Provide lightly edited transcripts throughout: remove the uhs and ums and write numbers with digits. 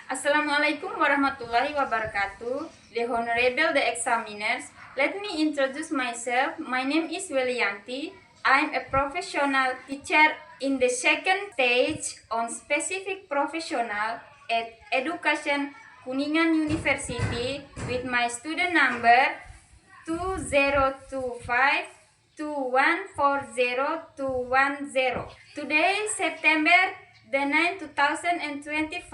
Assalamualaikum warahmatullahi wabarakatuh. The Honorable the examiners, let me introduce myself. My name is Welianti. I'm a professional teacher in the second stage on specific professional at Education Kuningan University with my student number 2025 2140 Today, September the 9th, 2025,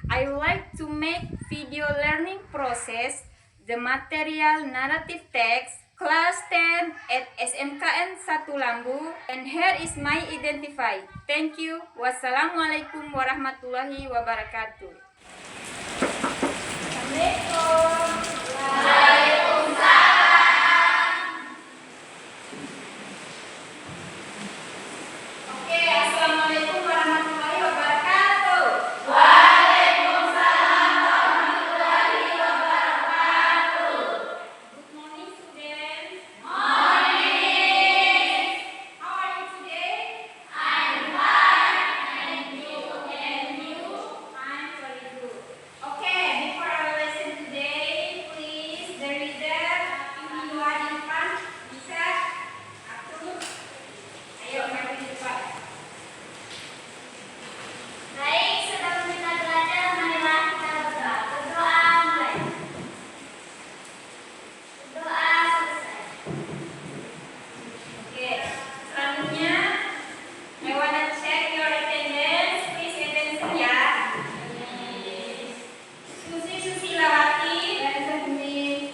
I would like to make video learning process the material narrative text class 10 at SMKN 1 Lambu, and here is my identify. Thank you. Wassalamualaikum warahmatullahi wabarakatuh. Assalamualaikum. Assalamualaikum warahmatullahi wabarakatuh. Waalaikumsalam warahmatullahi wabarakatuh. Good morning, students. Morning. How are you today? I'm fine. And you? I'm very good. Okay, before our lesson today, please, the reader, ini dua di depan, bisa atur. Ayo, mari di depan. Baik, sebelum kita belajar, marilah kita berdoa. Berdoa mulai. Doa selesai. Okay, selanjutnya, I wanna check your attendance. Please attention ya. Susi Susilawati, present Miss.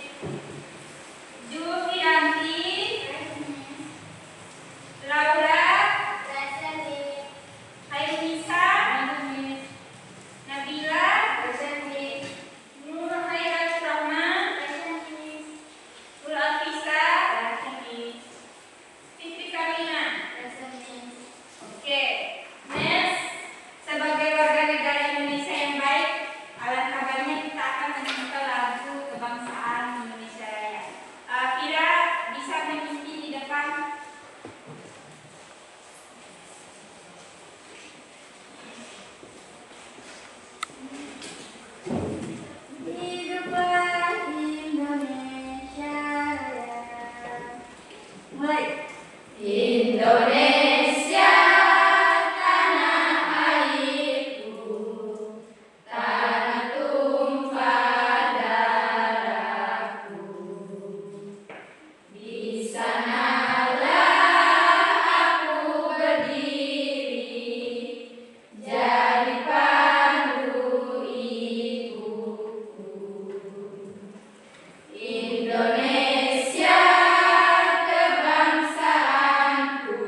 Julfianti, Laura, Present Miss. Hairisa, Nabila, Nur Hairul Rahman, Nur Alfisa, Fitri Karina. Oke, next, sebagai warga negara Indonesia yang baik, alangkah kabarnya kita akan menyanyikan lagu kebangsaan Indonesia Raya. Kira bisa mengisi di depan. Hiduplah Indonesia Raya. Mulai. Indonesia, tanah airku, tanah tumpah darahku. Di sanalah aku berdiri, jadi pandu ibuku. Indonesia kebangsaanku,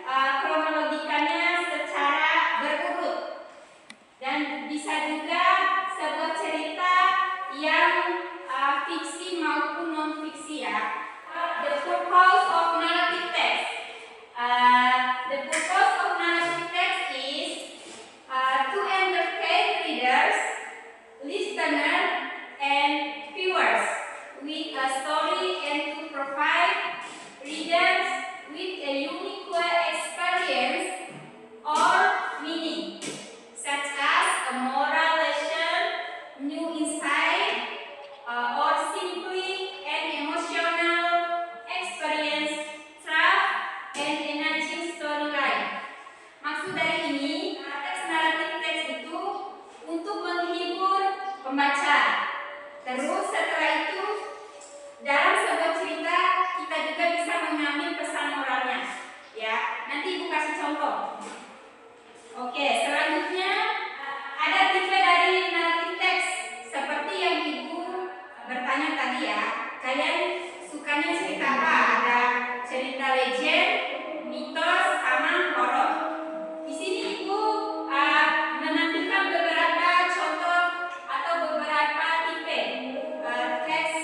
kronologikanya secara berurut. Dan bisa juga sebuah cerita yang fiksi maupun non-fiksi ya. The purpose of narrative text. The purpose of narrative text is to entertain readers, listeners, and viewers with a story and to provide readers with a unique experience or meaning, such as a moral lesson, new insight, or simply an emotional experience, trap, and enriching storyline. Maksud dari ini, teks naratif teks itu untuk menghibur pembaca. Terus setelah itu, dalam sebuah cerita kita juga bisa mengambil pesan moralnya. Ya, nanti Ibu kasih contoh. Oke, selanjutnya ada tipe dari naratif teks seperti yang Ibu bertanya tadi ya. Kalian sukanya cerita apa? Ada cerita legend, mitos, sama horor. Di sini Ibu menampilkan beberapa contoh atau beberapa tipe teks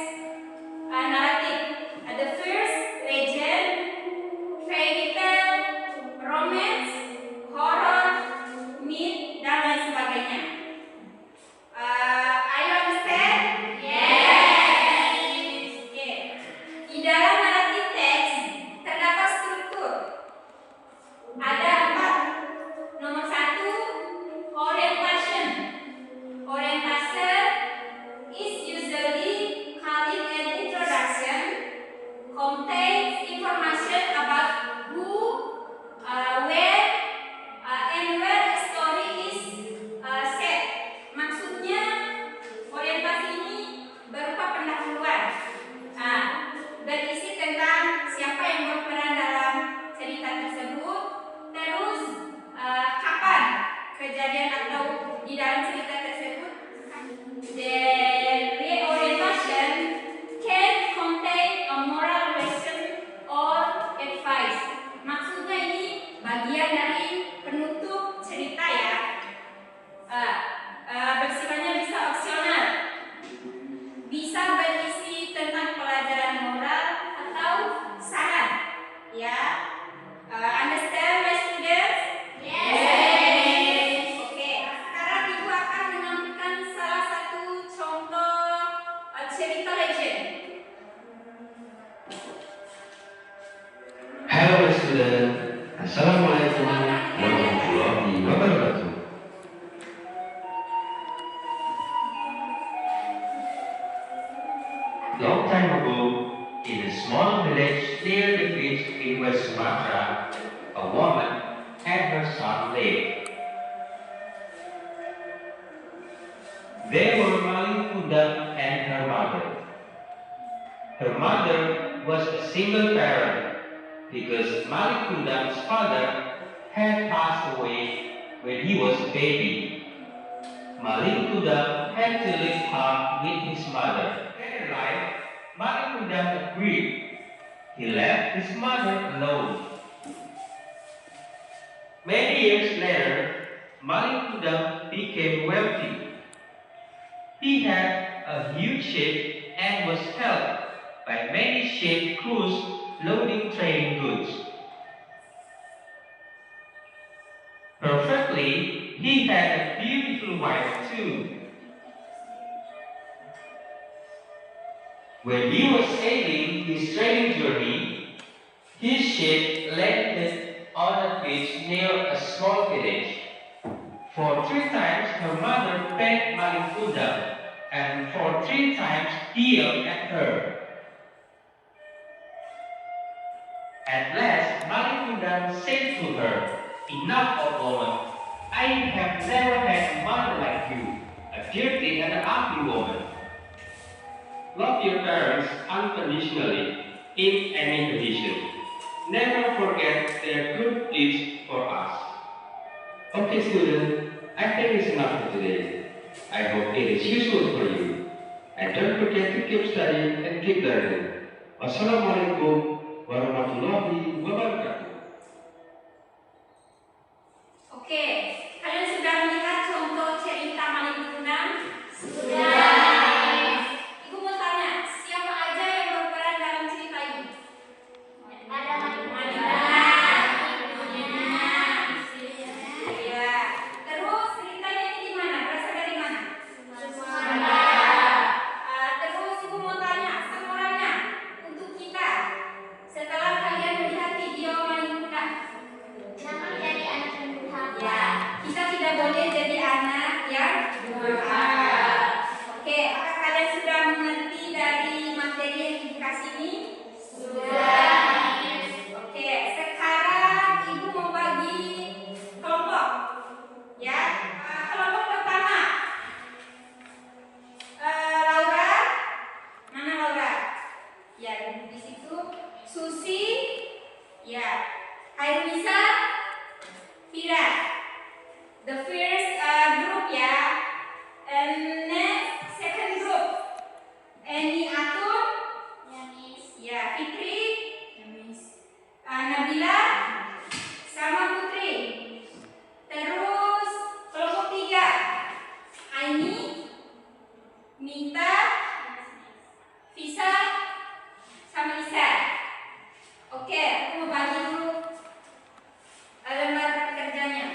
naratif. The first, legend, fairy tale, romance, horror, myth, dan lain sebagainya. Are you understand? Yes. Okay. Di dalam naratif teks terdapat struktur. Ada 4. Nomor 1, orientation. Orientation is usually called an introduction, contains information about who, where, and where a story is set. Maksudnya, orientasi ini berupa pendahuluan. Berisi tentang siapa yang berperan dalam cerita tersebut, terus kapan kejadian atau di dalam cerita tersebut. The reorientation can contain a moral lesson or advice. Maksudnya ini bagian dari penutup cerita ya. Bersifatnya bisa opsional, bisa berisi tentang pelajaran moral atau saran. Ya, understand my students? Yes. Oke, sekarang Ibu akan menampilkan salah satu contoh cerita legend. Hello student, Assalamualaikum warahmatullahi wabarakatuh. Long time ago, in a small village near the beach in West Sumatra, a woman and her son lived. They were Maling Kundang and her mother. Her mother was a single parent because Maling Kundang's father had passed away when he was a baby. Maling Kundang had to live hard with his mother. Later in life, Maling Kundang agreed. He left his mother alone. Many years later, Maling Kundang became wealthy. He had a huge ship and was helped by many ship crews loading trading goods. Perfectly, he had a beautiful wife too. When he was sailing his trading journey, his ship landed on a beach near a small village. For 3 times her mother begged Maling Kundang, and for 3 times he yelled at her. At last, Maling Kundang said to her, "Enough, old woman. I have never had a mother like you, a dirty and an ugly woman. Love your parents unconditionally, in any condition. Never forget their good deeds for us." Okay, student, I think it's enough for today. I hope it is useful for you. And don't forget to keep studying and keep learning. Wassalamualaikum warahmatullahi wabarakatuh. Kira. The first group ya. And next second group. Eni Atun. Ya, Miss. Ya, Fitri. Ya, Miss. Nabila. Sama Putri. Terus kelompok 3. Aini. Minta. Fisa. Sama Isa. Oke, aku mau bagi dulu lembar kerjanya.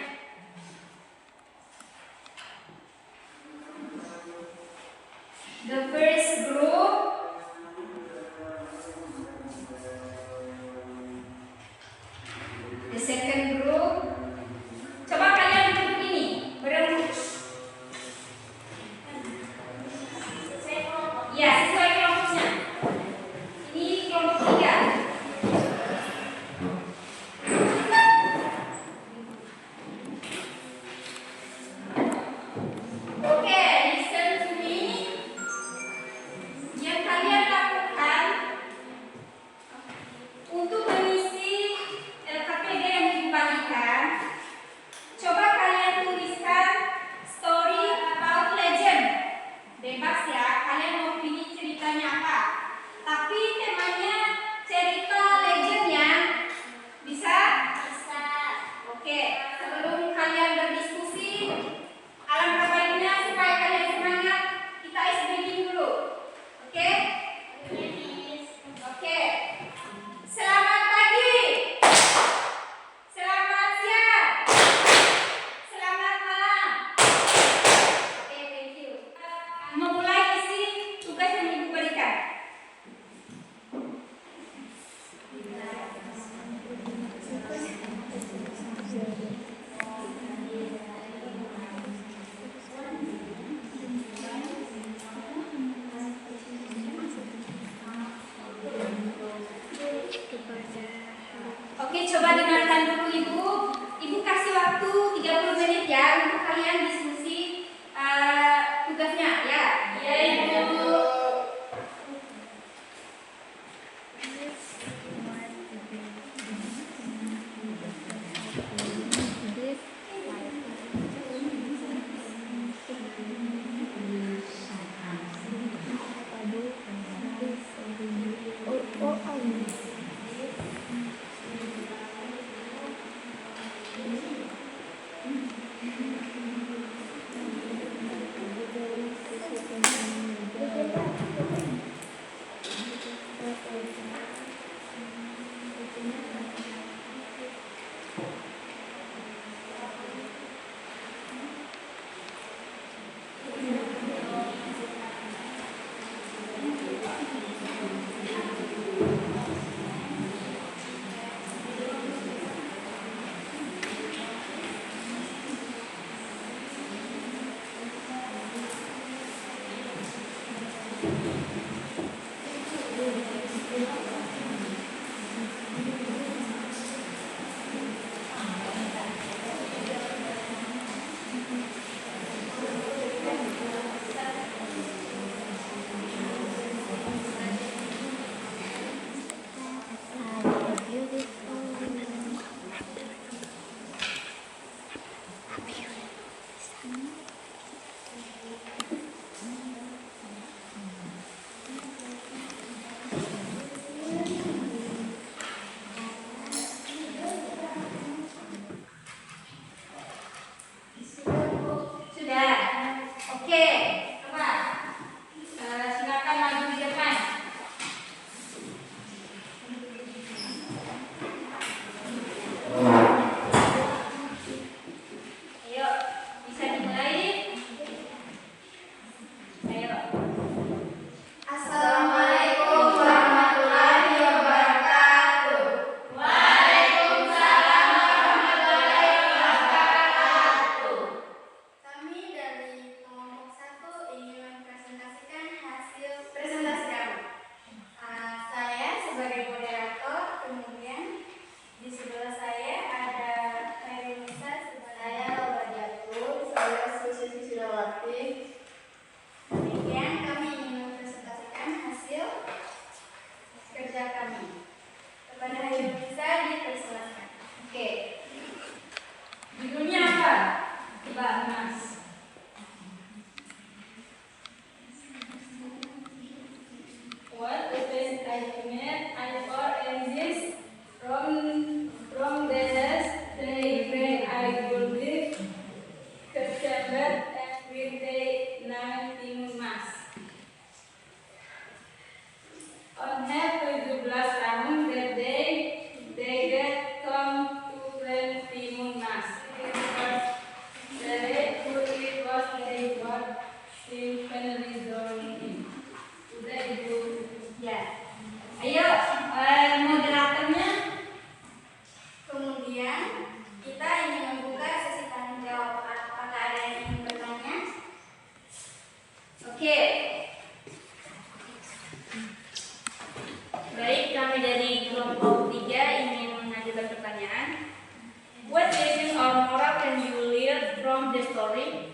the story?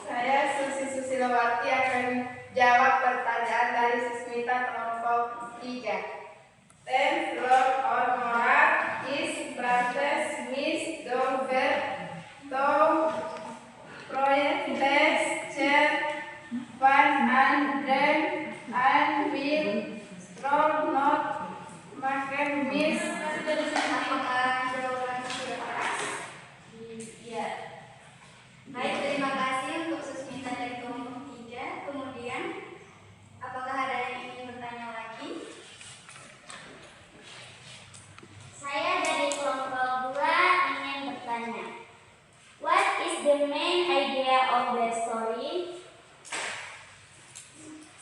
Saya Susi Susilawati akan jawab pertanyaan dari Susmita kelompok 3. Ten floor or more is Brates Miss Dover to Project Chair Van and Will Strong Not Makan Miss. Apakah jawaban sudah pas? Iya. Baik, terima kasih untuk Susmita dari kelompok 3. Kemudian, apakah ada yang ingin bertanya lagi? Saya dari kelompok 2 ingin bertanya. What is the main idea of the story?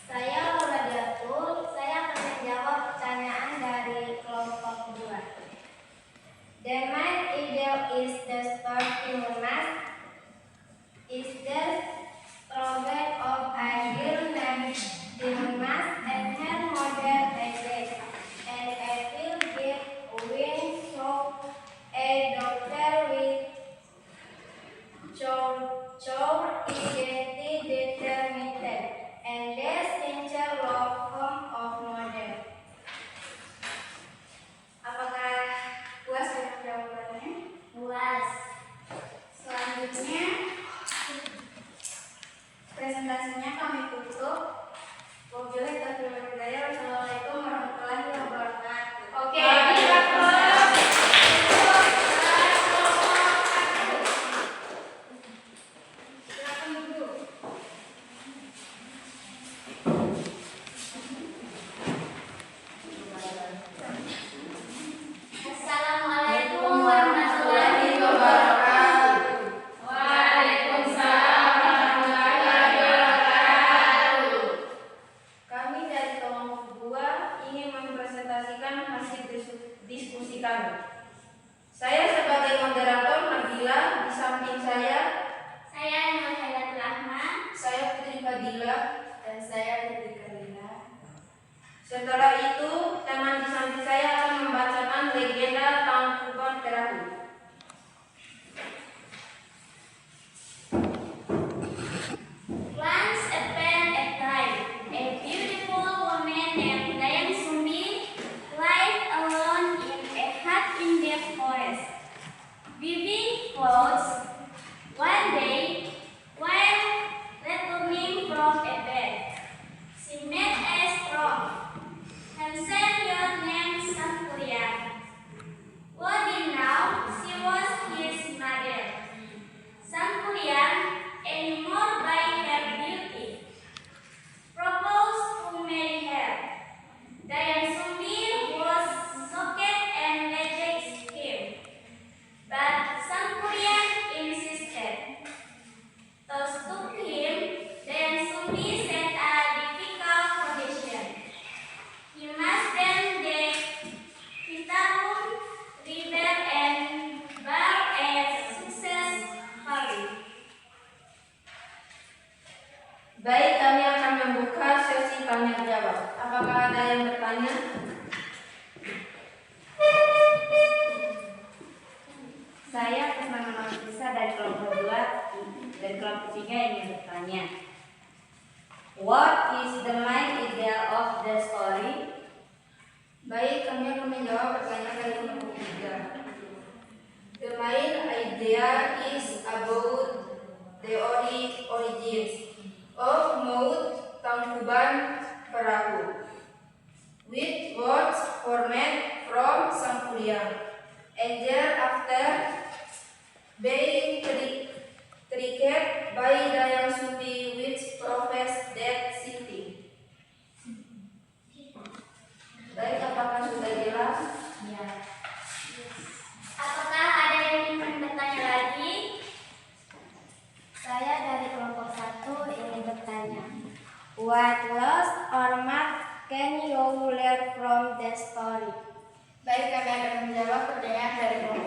Saya Laura Datul, saya akan menjawab pertanyaan dari kelompok 2. The main idea is the story is the struggle of a girl named Dimas and her mother Agnes, and a field get win so a doctor with chow is determined and the sincere love home of mother. Apakah puas dengan jawabannya? Puas. Selanjutnya presentasinya kami tutup. Wabillahi taufiq wal hidayah. Wassalamualaikum warahmatullahi wabarakatuh. Oke, silakan duduk. Assalamualaikum warahmatullahi wabarakatuh. Kami dari kelompok 2 ingin mempresentasikan hasil diskusi kami. Saya sebagai moderator Nabila, di samping saya Nur Haidatul Ahmad, saya Putri Fadila, dan saya Putri Kalila. Setelah itu, teman di samping saya akan membacakan legenda Tangkuban Perahu. Once upon a time, a beautiful woman named Dayang Sumbi lived alone in a hut in the forest. Weaving clothes. One day, while returning from a bed, she met a strong, handsome young man named Sampurian. Worthy now, she was his mother. Sampurian, enamored by her beauty, proposed to marry her. Dayang Sumbi was shocked and rejected him, but Sampurian insisted. Thus took him, Dayang Sumbi set a difficult condition. He must then the Pitahun River and bar a successfully. Baik, kami akan membuka sesi tanya jawab. Apakah ada yang bertanya? Saya Kusnama Nafisa dari kelompok 2 dan kelompok 3 ingin bertanya. What is the main idea of the story? Baik, kami akan menjawab pertanyaan dari kelompok 3. The main idea is about the origins of Maut Tangkuban Perahu, which was formed from Sampurian angel after being tricked by Dayang Sumbi, which professed that city. Baik, apakah sudah jelas? Ya. Apakah ada yang ingin bertanya lagi? Saya dari kelompok 1 ingin bertanya. What lost or mark can you learn from the story? Baik, kami akan menjawab pertanyaan dari kelompok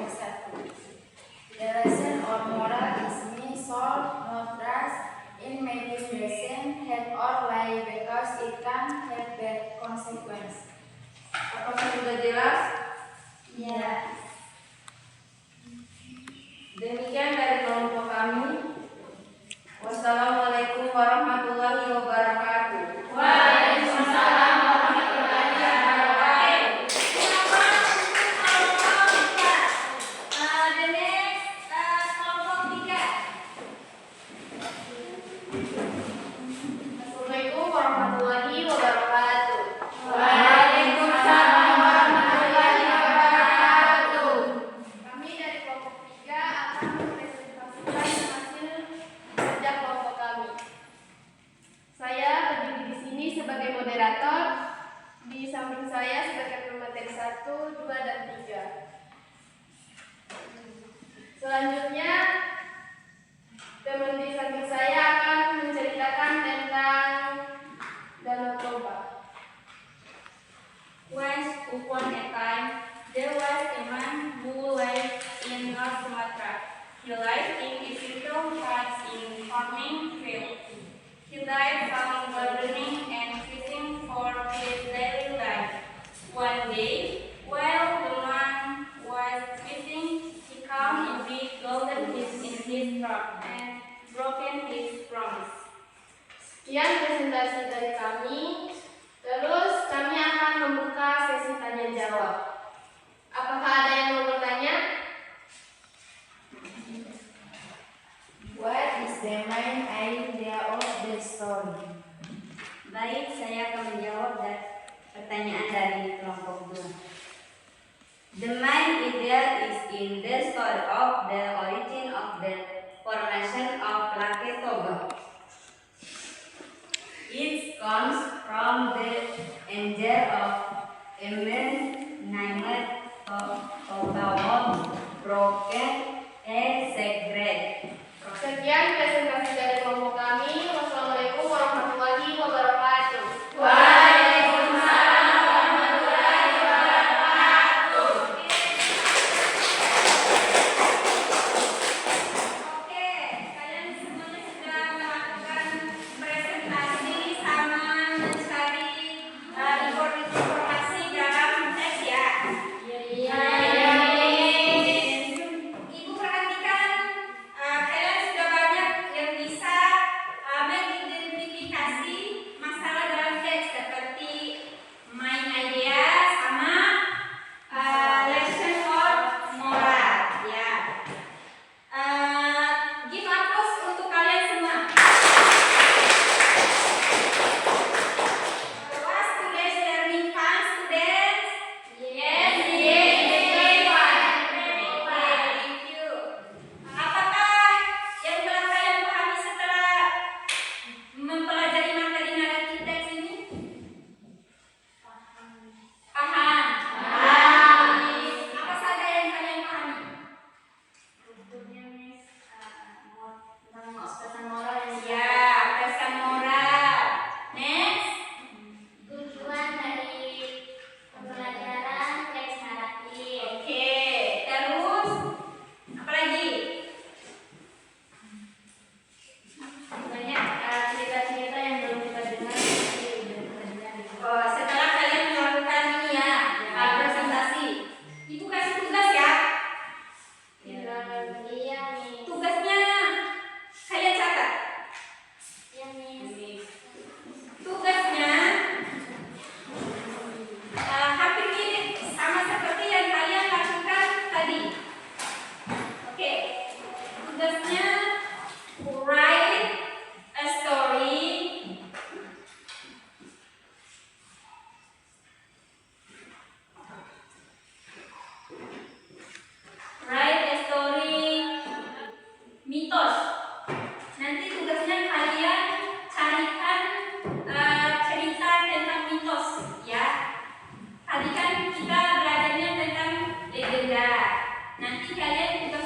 and broken his promise. Sekian presentasi dari kami. Terus kami akan membuka sesi tanya jawab. Apakah ada yang mau bertanya? What is the main idea of the story? Baik, saya akan menjawab pertanyaan dari kelompok 2. The main idea is in the story of the origin of the formation of Lake Toba. It comes from the angel of a man named Toba broken a secret. Sekian presentasi dari kelompok kami. Wassalamualaikum warahmatullahi wabarakatuh. Oke, kalian semuanya sudah melakukan presentasi sama mencari informasi dalam teks ya. Ibu perhatikan, kalian sudah banyak yang bisa mengidentifikasi masalah dalam teks seperti main idea sama lesson or moral ya. Give applause untuk kalian semua. Was today's learning fun, students? Yes, Thank you. Apakah yang telah kalian pahami setelah mempelajari materi naratif teks ini? Paham. Apa saja yang kalian pahami? pesan moral yang Ya, pesan moral. Next. tujuan dari pembelajaran teks naratif. Oke, terus apa lagi? Banyak cerita-cerita yang belum kita dengar tapi udah kita dengar di sini. Oh, setelah kalian melakukan ini ya, presentasi, ibu kasih tugas ya. Iya nih. Tugasnya kalian catat. Iya nih. Tugasnya hampir mirip sama seperti yang kalian lakukan tadi. Oke, tugasnya write a story mitos. Nanti tugasnya kalian carikan cerita tentang mitos ya. Tadi kan kita belajarnya tentang legenda. Nanti kalian juga